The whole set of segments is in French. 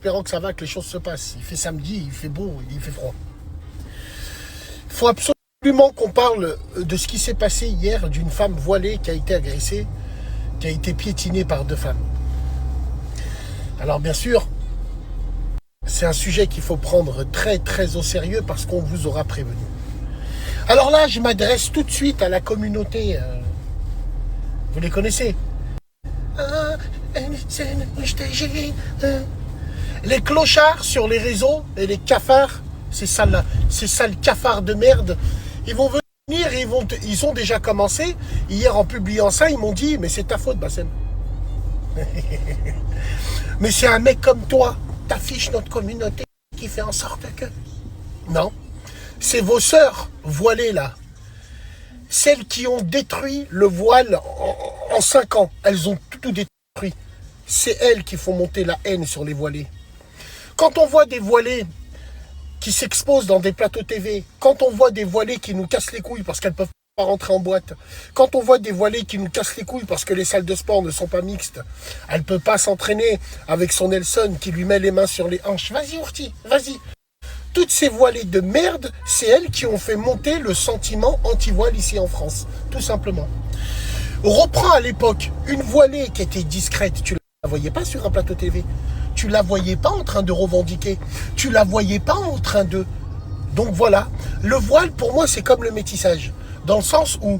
espérant que ça va, que les choses se passent. Il fait samedi, il fait beau, il fait froid. Il faut absolument qu'on parle de ce qui s'est passé hier d'une femme voilée qui a été agressée, qui a été piétinée par 2 femmes. Alors bien sûr, c'est un sujet qu'il faut prendre très très au sérieux parce qu'on vous aura prévenu. Alors là, je m'adresse tout de suite à la communauté. Vous les connaissez? Les clochards sur les réseaux et les cafards, ces sales cafards de merde, ils vont venir et ils ont déjà commencé. Hier, en publiant ça, ils m'ont dit, mais c'est ta faute, Bassem. Mais c'est un mec comme toi, t'affiches notre communauté qui fait en sorte que... Non, c'est vos sœurs voilées là. Celles qui ont détruit le voile en 5 ans, elles ont tout détruit. C'est elles qui font monter la haine sur les voilés. Quand on voit des voilés qui s'exposent dans des plateaux TV, quand on voit des voilés qui nous cassent les couilles parce qu'elles ne peuvent pas rentrer en boîte, quand on voit des voilés qui nous cassent les couilles parce que les salles de sport ne sont pas mixtes, elle ne peut pas s'entraîner avec son Nelson qui lui met les mains sur les hanches. Vas-y Ourti, vas-y. Toutes ces voilées de merde, c'est elles qui ont fait monter le sentiment anti-voile ici en France, tout simplement. Reprends à l'époque une voilée qui était discrète, tu la voyais pas sur un plateau TV, tu la voyais pas en train de revendiquer, tu la voyais pas en train de... Donc voilà, le voile pour moi c'est comme le métissage, dans le sens où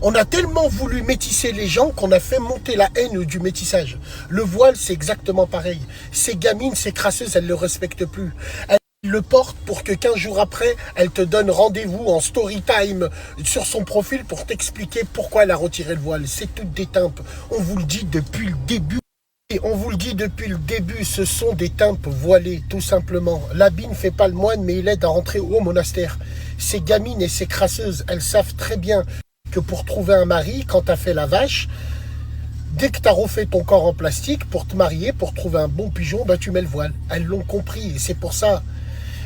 on a tellement voulu métisser les gens qu'on a fait monter la haine du métissage. Le voile, c'est exactement pareil. Ces gamines, ces crasseuses, elles ne le respectent plus. Elles le portent pour que 15 jours après, elle te donne rendez-vous en story time sur son profil pour t'expliquer pourquoi elle a retiré le voile. C'est toutes des timpes. On vous le dit depuis le début. Et on vous le dit depuis le début, ce sont des timpes voilées, tout simplement. L'habit ne fait pas le moine, mais il aide à rentrer au monastère. Ces gamines et ces crasseuses, elles savent très bien que pour trouver un mari, quand tu as fait la vache, dès que tu as refait ton corps en plastique, pour te marier, pour trouver un bon pigeon, bah, tu mets le voile. Elles l'ont compris et c'est pour ça.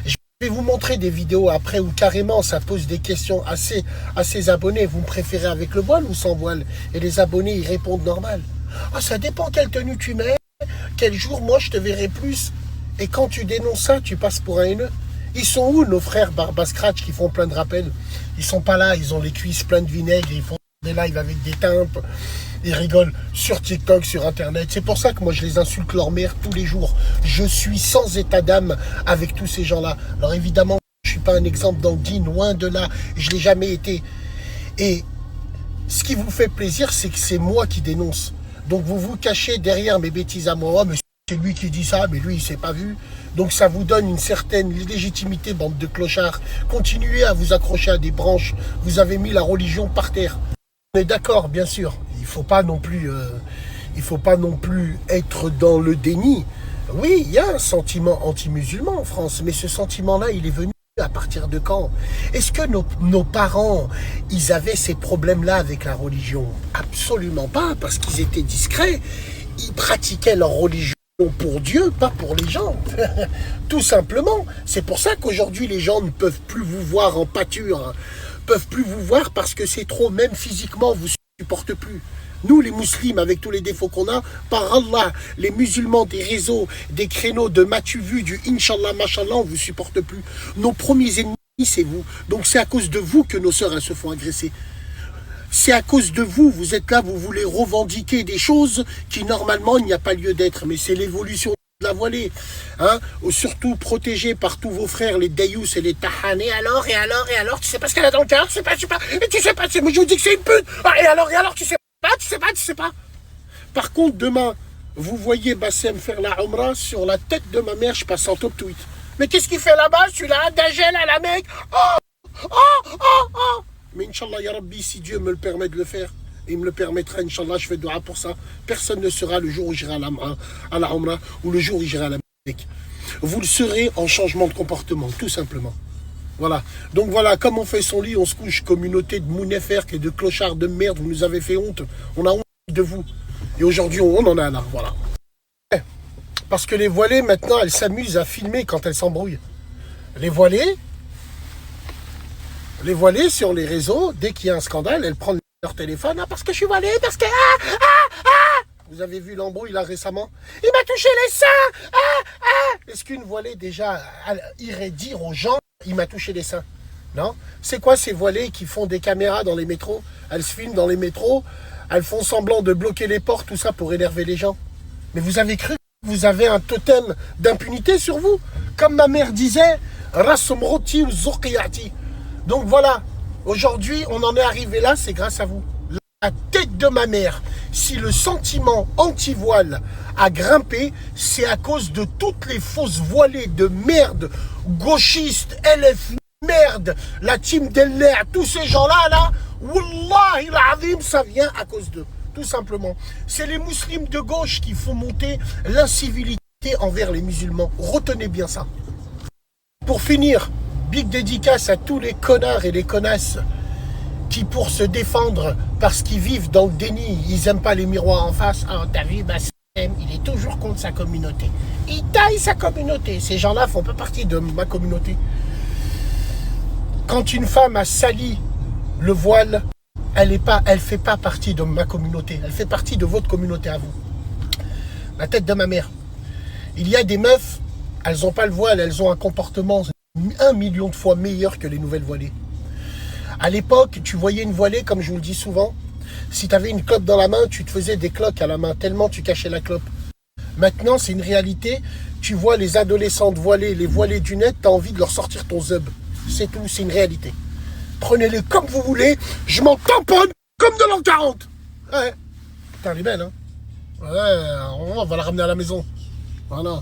Je vais vous montrer des vidéos après où carrément ça pose des questions à ces abonnés. Vous me préférez avec le voile ou sans voile? Et les abonnés, ils répondent normal. Ah, ça dépend quelle tenue tu mets, quel jour moi je te verrai plus. Et quand tu dénonces ça, tu passes pour un haineux. Ils sont où nos frères Barba Scratch qui font plein de rappels? Ils sont pas là, ils ont les cuisses pleines de vinaigre, ils font des lives avec des timpes, ils rigolent sur TikTok, sur Internet. C'est pour ça que moi je les insulte leur mère tous les jours. Je suis sans état d'âme avec tous ces gens-là. Alors évidemment, je suis pas un exemple dans le dîne, loin de là, je l'ai jamais été. Et ce qui vous fait plaisir, c'est que c'est moi qui dénonce. Donc vous vous cachez derrière mes bêtises à moi. Oh, mais c'est lui qui dit ça, mais lui il s'est pas vu. Donc ça vous donne une certaine légitimité, bande de clochards. Continuez à vous accrocher à des branches. Vous avez mis la religion par terre. On est d'accord, bien sûr. Il faut pas non plus être dans le déni. Oui, il y a un sentiment anti-musulman en France, mais ce sentiment-là, il est venu à partir de quand? Est-ce que nos parents, ils avaient ces problèmes-là avec la religion? Absolument pas, parce qu'ils étaient discrets. Ils pratiquaient leur religion pour Dieu, pas pour les gens. Tout simplement. C'est pour ça qu'aujourd'hui, les gens ne peuvent plus vous voir en pâture. Peuvent plus vous voir parce que c'est trop. Même physiquement, vous ne supportez plus. Nous, les musulmans, avec tous les défauts qu'on a, par Allah, les musulmans des réseaux, des créneaux de m'as-tu vu, du Inch'Allah, Machallah, on ne vous supporte plus. Nos premiers ennemis, c'est vous. Donc c'est à cause de vous que nos sœurs, elles se font agresser. C'est à cause de vous, vous êtes là, vous voulez revendiquer des choses qui normalement il n'y a pas lieu d'être, mais c'est l'évolution de la voilée, hein, surtout protégée par tous vos frères, les Dayous et les Tahan, et alors, tu sais pas ce qu'elle a dans le cœur, tu sais pas, moi je vous dis que c'est une pute, ah, et alors, tu sais pas. Par contre, demain, vous voyez Bassem faire la Umrah sur la tête de ma mère, je passe en top tweet. Mais qu'est-ce qu'il fait là-bas, celui-là, Dajel à la Mecque? Oh. Mais Inch'Allah, Ya Rabbi, si Dieu me le permet de le faire, il me le permettra, Inch'Allah, je fais dua pour ça. Personne ne sera le jour où j'irai à la Umrah ou le jour où j'irai à la Mecque. Vous le serez en changement de comportement, tout simplement. Voilà. Donc voilà, comme on fait son lit, on se couche, communauté de mouneferques et de clochards de merde, vous nous avez fait honte. On a honte de vous. Et aujourd'hui, on en a là, voilà. Parce que les voilées, maintenant, elles s'amusent à filmer quand elles s'embrouillent. Les voilées sur les réseaux, dès qu'il y a un scandale, elles prennent leur téléphone. Ah, parce que je suis voilée, parce que... Vous avez vu l'embrouille là récemment? Il m'a touché les seins. Est-ce qu'une voilée déjà irait dire aux gens, il m'a touché les seins? Non. C'est quoi ces voilées qui font des caméras dans les métros? Elles se filment dans les métros, elles font semblant de bloquer les portes, tout ça pour énerver les gens. Mais vous avez cru que vous avez un totem d'impunité sur vous? Comme ma mère disait, Rasumroti ou Zokiati. Donc voilà, aujourd'hui on en est arrivé là, c'est grâce à vous. La tête de ma mère, si le sentiment anti-voile a grimpé, c'est à cause de toutes les fausses voilées de merde, gauchistes, LF merde, la team Deller, tous ces gens-là, là, Wallahi l'azim, ça vient à cause d'eux, tout simplement. C'est les musulmans de gauche qui font monter l'incivilité envers les musulmans. Retenez bien ça. Pour finir, big dédicace à tous les connards et les connasses qui, pour se défendre, parce qu'ils vivent dans le déni, ils n'aiment pas les miroirs en face. Ah, t'as vu, Bassem, il est toujours contre sa communauté. Il taille sa communauté. Ces gens-là font pas partie de ma communauté. Quand une femme a sali le voile, elle fait pas partie de ma communauté. Elle fait partie de votre communauté à vous. La tête de ma mère. Il y a des meufs, elles n'ont pas le voile, elles ont un comportement 1 million de fois meilleur que les nouvelles voilées. À l'époque, tu voyais une voilée, comme je vous le dis souvent, si tu avais une clope dans la main, tu te faisais des cloques à la main, tellement tu cachais la clope. Maintenant, c'est une réalité, tu vois les adolescentes voilées, les voilées du net, tu as envie de leur sortir ton zeub. C'est tout, c'est une réalité. Prenez-les comme vous voulez, je m'en tamponne comme de l'an 40. Ouais. Putain, elle est belle, hein. Ouais, on va la ramener à la maison. Voilà.